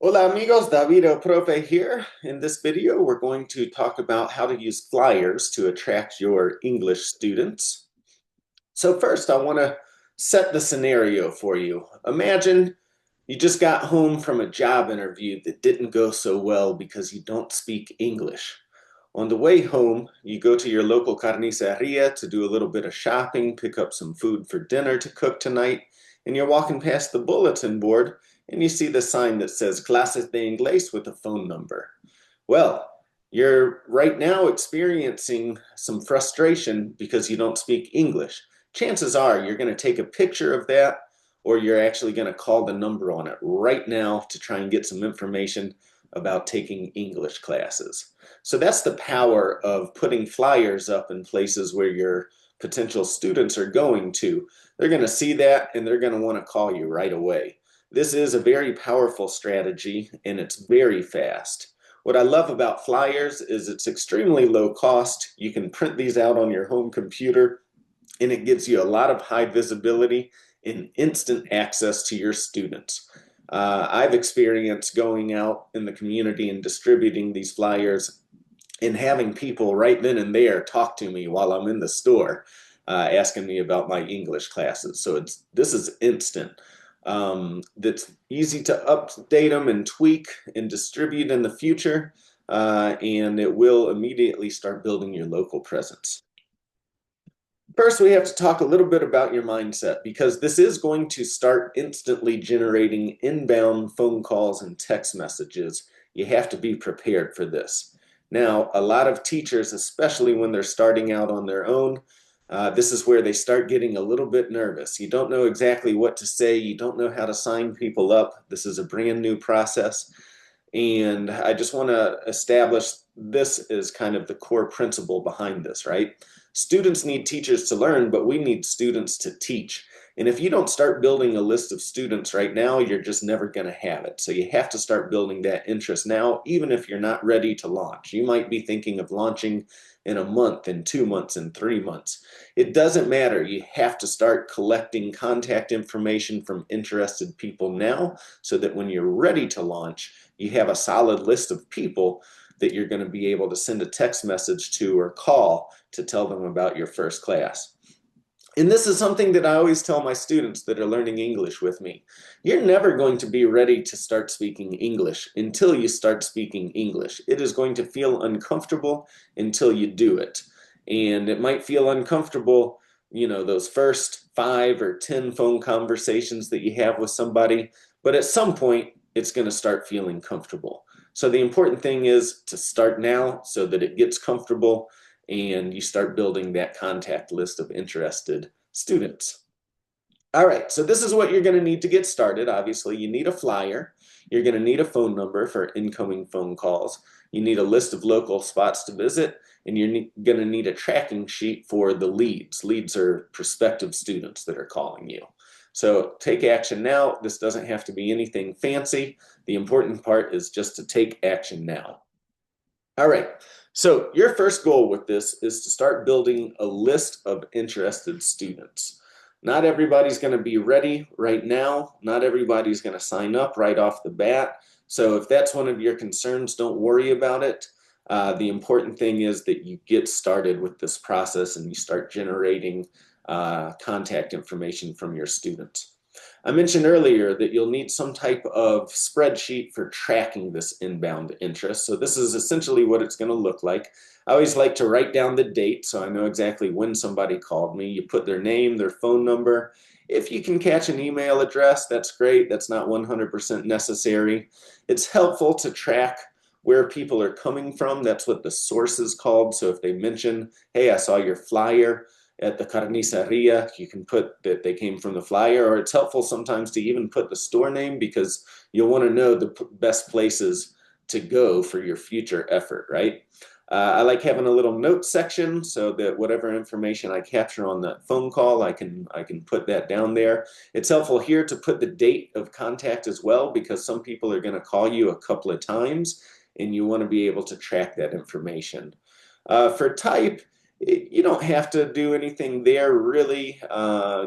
Hola amigos, David el Profe here. In this video, we're going to talk about how to use flyers to attract your English students. So first, I want to set the scenario for you. Imagine you just got home from a job interview that didn't go so well because you don't speak English. On the way home, you go to your local carniceria to do a little bit of shopping, pick up some food for dinner to cook tonight, and you're walking past the bulletin board and you see the sign that says Clases de Inglés with a phone number. Well, you're right now experiencing some frustration because you don't speak English. Chances are you're going to take a picture of that or you're actually going to call the number on it right now to try and get some information about taking English classes. So that's the power of putting flyers up in places where your potential students are going to. They're going to see that and they're going to want to call you right away. This is a very powerful strategy and it's very fast. What I love about flyers is it's extremely low cost. You can print these out on your home computer and it gives you a lot of high visibility and instant access to your students. I've experienced going out in the community and distributing these flyers and having people right then and there talk to me while I'm in the store, asking me about my English classes. So this is instant. That's easy to update them and tweak and distribute in the future, and it will immediately start building your local presence. First, we have to talk a little bit about your mindset because this is going to start instantly generating inbound phone calls and text messages. You have to be prepared for this. Now, a lot of teachers, especially when they're starting out on their own, this is where they start getting a little bit nervous. You don't know exactly what to say. You don't know how to sign people up. This is a brand new process. And I just want to establish this is kind of the core principle behind this, right? Students need teachers to learn, but we need students to teach. And if you don't start building a list of students right now, you're just never going to have it. So you have to start building that interest now, even if you're not ready to launch. You might be thinking of launching in a month, in 2 months, in 3 months. It doesn't matter. You have to start collecting contact information from interested people now so that when you're ready to launch, you have a solid list of people that you're going to be able to send a text message to or call to tell them about your first class. And this is something that I always tell my students that are learning English with me. You're never going to be ready to start speaking English until you start speaking English. It is going to feel uncomfortable until you do it. And it might feel uncomfortable, those first 5 or 10 phone conversations that you have with somebody, but at some point, it's going to start feeling comfortable. So the important thing is to start now so that it gets comfortable and you start building that contact list of interested students. All right, so this is what you're going to need to get started. Obviously, you need a flyer. You're going to need a phone number for incoming phone calls. You need a list of local spots to visit, and you're going to need a tracking sheet for the leads. Leads are prospective students that are calling you. So take action now. This doesn't have to be anything fancy. The important part is just to take action now. All right. So your first goal with this is to start building a list of interested students. Not everybody's going to be ready right now. Not everybody's going to sign up right off the bat. So if that's one of your concerns, don't worry about it. The important thing is that you get started with this process and you start generating contact information from your students. I mentioned earlier that you'll need some type of spreadsheet for tracking this inbound interest. So this is essentially what it's going to look like. I always like to write down the date so I know exactly when somebody called me. You put their name, their phone number. If you can catch an email address, that's great. That's not 100% necessary. It's helpful to track where people are coming from. That's what the source is called. So if they mention, hey, I saw your flyer at the carniceria, you can put that they came from the flyer, or it's helpful sometimes to even put the store name because you'll want to know the best places to go for your future effort, right? I like having a little note section so that whatever information I capture on that phone call, I can put that down there. It's helpful here to put the date of contact as well because some people are going to call you a couple of times and you want to be able to track that information. For type, You don't have to do anything there really.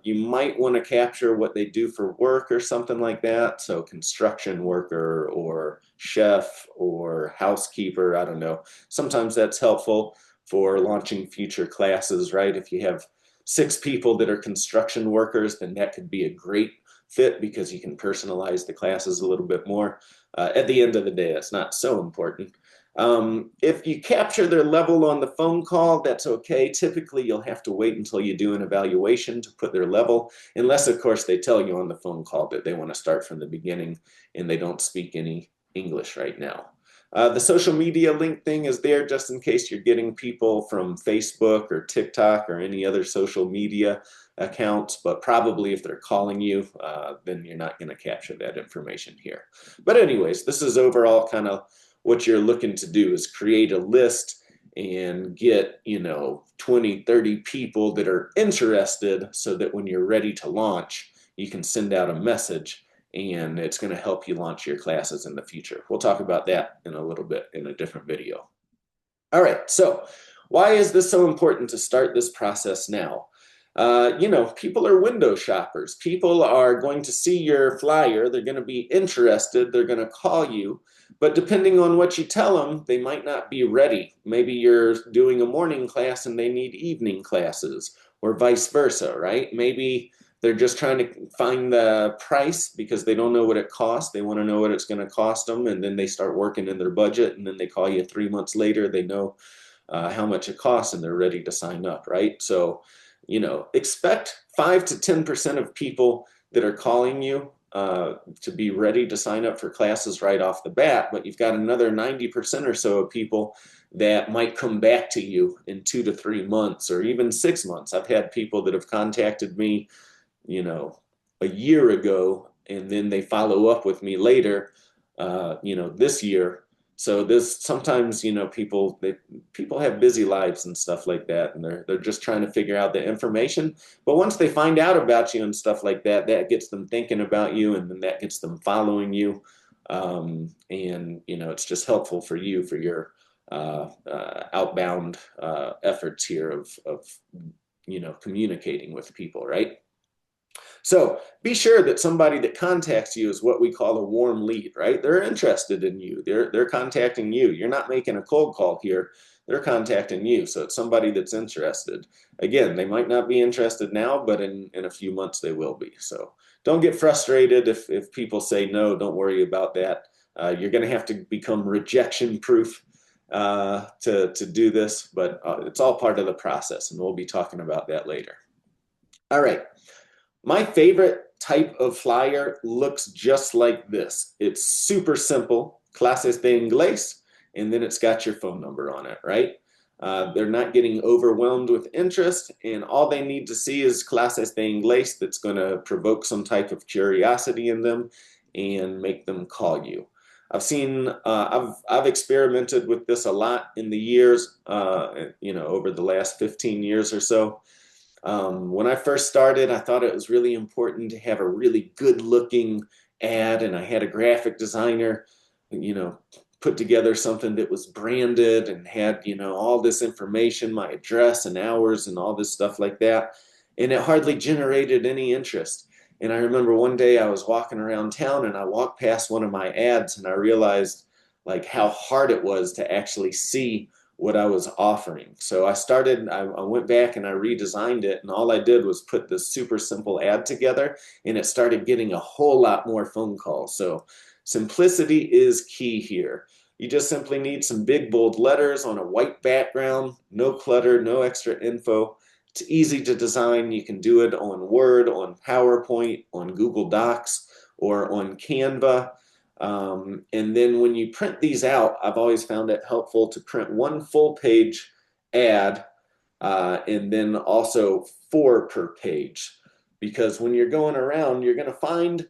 You might want to capture what they do for work or something like that. So construction worker or chef or housekeeper, I don't know. Sometimes that's helpful for launching future classes, right? If you have 6 people that are construction workers, then that could be a great fit because you can personalize the classes a little bit more. At the end of the day, it's not so important. If you capture their level on the phone call, that's okay. Typically, you'll have to wait until you do an evaluation to put their level, unless, of course, they tell you on the phone call that they want to start from the beginning and they don't speak any English right now. The social media link thing is there just in case you're getting people from Facebook or TikTok or any other social media accounts, but probably if they're calling you, then you're not going to capture that information here. But anyways, this is overall kind of what you're looking to do is create a list and get 20 30 people that are interested so that when you're ready to launch you can send out a message and it's going to help you launch your classes in the future. We'll talk about that in a little bit in a different video. All right, so why is this so important to start this process now? People are window shoppers. People are going to see your flyer. They're going to be interested. They're going to call you. But depending on what you tell them, they might not be ready. Maybe you're doing a morning class and they need evening classes, or vice versa, right? Maybe they're just trying to find the price because they don't know what it costs. They want to know what it's going to cost them, and then they start working in their budget, and then they call you 3 months later. They know how much it costs, and they're ready to sign up, right? So, expect 5 to 10% of people that are calling you to be ready to sign up for classes right off the bat, but you've got another 90% or so of people that might come back to you in 2 to 3 months or even 6 months. I've had people that have contacted me a year ago, and then they follow up with me later, this year. So this sometimes, people have busy lives and stuff like that, and they're just trying to figure out the information. But once they find out about you and stuff like that, that gets them thinking about you, and then that gets them following you. And it's just helpful for you for your outbound efforts here of communicating with people, right? So be sure that somebody that contacts you is what we call a warm lead, right? They're interested in you. They're contacting you. You're not making a cold call here. They're contacting you. So it's somebody that's interested. Again, they might not be interested now, but in a few months they will be. So don't get frustrated if people say no. Don't worry about that. You're going to have to become rejection proof to do this, but it's all part of the process, and we'll be talking about that later. All right. My favorite type of flyer looks just like this. It's super simple, clases de inglés, and then it's got your phone number on it, right? They're not getting overwhelmed with interest, and all they need to see is clases de inglés that's going to provoke some type of curiosity in them and make them call you. I've experimented with this a lot in the years, over the last 15 years or so. When I first started, I thought it was really important to have a really good looking ad, and I had a graphic designer, you know, put together something that was branded and had, all this information, my address and hours and all this stuff like that. And it hardly generated any interest. And I remember one day I was walking around town and I walked past one of my ads and I realized like how hard it was to actually see what I was offering. So I went back and I redesigned it, and all I did was put this super simple ad together, and it started getting a whole lot more phone calls. So simplicity is key here. You just simply need some big bold letters on a white background, no clutter, no extra info. It's easy to design. You can do it on Word, on PowerPoint, on Google Docs, or on Canva. And then when you print these out, I've always found it helpful to print one full page ad and then also 4 per page. Because when you're going around, you're going to find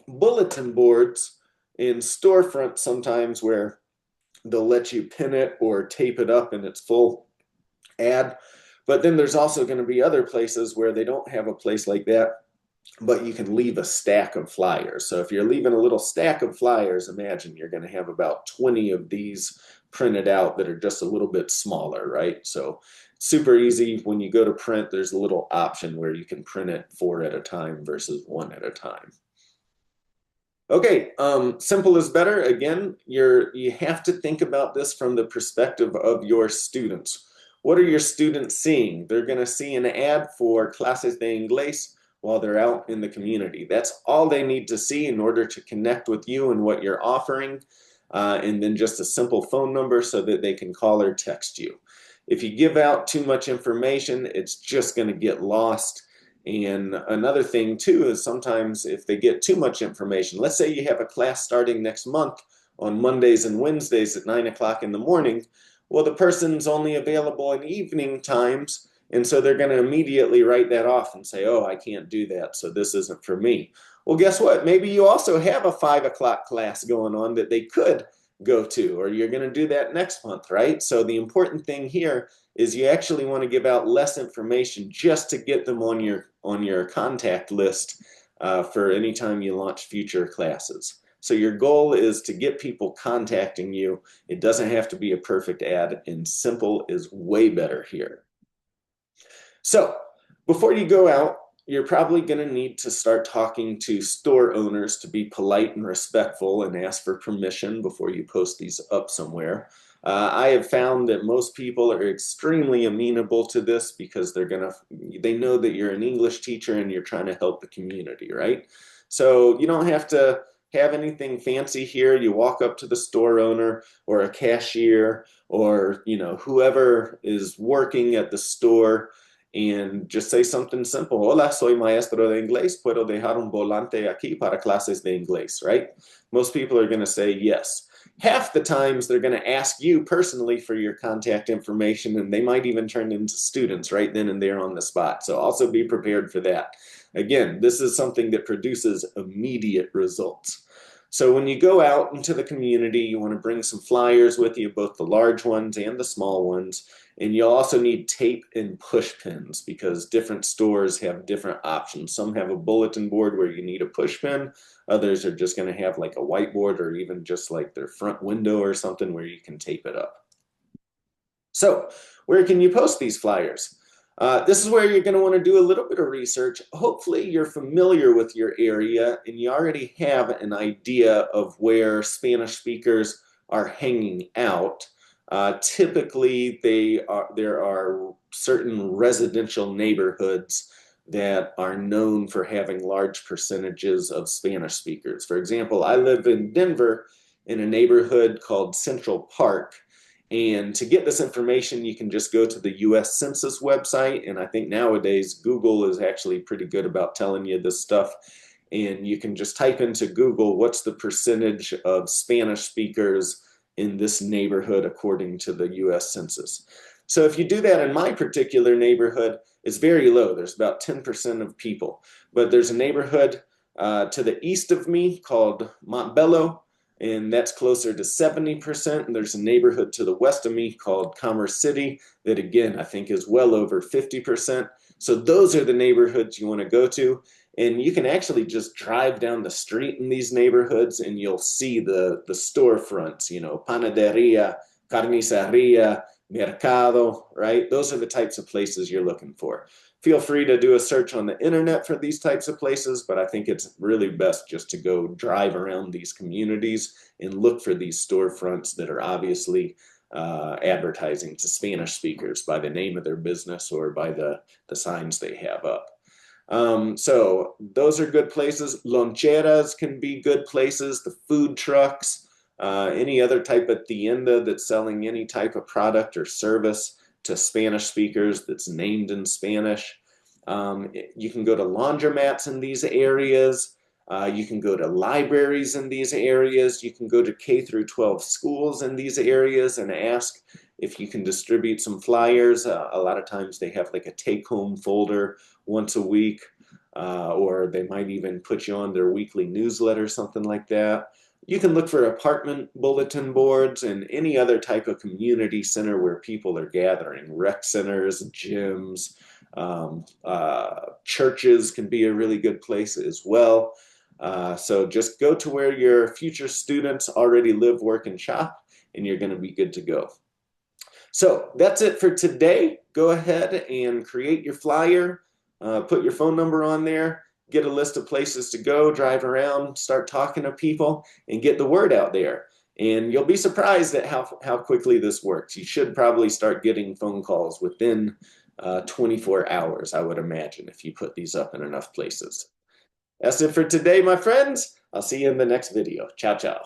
bulletin boards in storefronts sometimes where they'll let you pin it or tape it up in its full ad. But then there's also going to be other places where they don't have a place like that, but you can leave a stack of flyers. So if you're leaving a little stack of flyers, imagine you're going to have about 20 of these printed out that are just a little bit smaller, right? So super easy. When you go to print, there's a little option where you can print it 4 at a time versus 1 at a time. Okay, simple is better. Again, you have to think about this from the perspective of your students. What are your students seeing? They're going to see an ad for Clases de Inglés while they're out in the community. That's all they need to see in order to connect with you and what you're offering, and then just a simple phone number so that they can call or text you. If you give out too much information, it's just going to get lost. And another thing too is sometimes if they get too much information, let's say you have a class starting next month on Mondays and Wednesdays at 9 o'clock in the morning, well, the person's only available in evening times, and so they're going to immediately write that off and say, oh, I can't do that, so this isn't for me. Well, guess what? Maybe you also have a 5 o'clock class going on that they could go to, or you're going to do that next month, right? So the important thing here is you actually want to give out less information just to get them on your contact list for any time you launch future classes. So your goal is to get people contacting you. It doesn't have to be a perfect ad, and simple is way better here. So before you go out, you're probably going to need to start talking to store owners to be polite and respectful and ask for permission before you post these up somewhere. I have found that most people are extremely amenable to this because they know that you're an English teacher and you're trying to help the community, right? So you don't have to have anything fancy here. You walk up to the store owner or a cashier or whoever is working at the store and just say something simple. Hola, soy maestro de inglés. Puedo dejar un volante aquí para clases de inglés, right? Most people are going to say yes. Half the times they're going to ask you personally for your contact information, and they might even turn into students right then and there on the spot. So also be prepared for that. Again, this is something that produces immediate results. So when you go out into the community, you want to bring some flyers with you, both the large ones and the small ones. And you'll also need tape and push pins because different stores have different options. Some have a bulletin board where you need a push pin. Others are just going to have like a whiteboard or even just like their front window or something where you can tape it up. So where can you post these flyers? This is where you're going to want to do a little bit of research. Hopefully you're familiar with your area and you already have an idea of where Spanish speakers are hanging out. Typically, there are certain residential neighborhoods that are known for having large percentages of Spanish speakers. For example, I live in Denver in a neighborhood called Central Park. And to get this information, you can just go to the US Census website. And I think nowadays Google is actually pretty good about telling you this stuff. And you can just type into Google, what's the percentage of Spanish speakers in this neighborhood according to the US Census. So if you do that in my particular neighborhood, it's very low. There's about 10% of people. But there's a neighborhood to the east of me called Montbello, and that's closer to 70%. And there's a neighborhood to the west of me called Commerce City that, again, I think is well over 50%. So those are the neighborhoods you want to go to. And you can actually just drive down the street in these neighborhoods and you'll see the storefronts, panaderia, carniceria, mercado, right? Those are the types of places you're looking for. Feel free to do a search on the internet for these types of places, but I think it's really best just to go drive around these communities and look for these storefronts that are obviously advertising to Spanish speakers by the name of their business or by the signs they have up. So those are good places. Loncheras can be good places, the food trucks, any other type of tienda that's selling any type of product or service to Spanish speakers that's named in Spanish. You can go to laundromats in these areas. You can go to libraries in these areas. You can go to K through 12 schools in these areas and ask if you can distribute some flyers. A lot of times they have like a take-home folder once a week, or they might even put you on their weekly newsletter, something like that. You can look for apartment bulletin boards and any other type of community center where people are gathering. Rec centers, gyms, churches can be a really good place as well. So just go to where your future students already live, work, and shop, and you're going to be good to go. So that's it for today. Go ahead and create your flyer, put your phone number on there, get a list of places to go, drive around, start talking to people, and get the word out there. And you'll be surprised at how quickly this works. You should probably start getting phone calls within 24 hours, I would imagine, if you put these up in enough places. That's it for today, my friends. I'll see you in the next video. Ciao, ciao.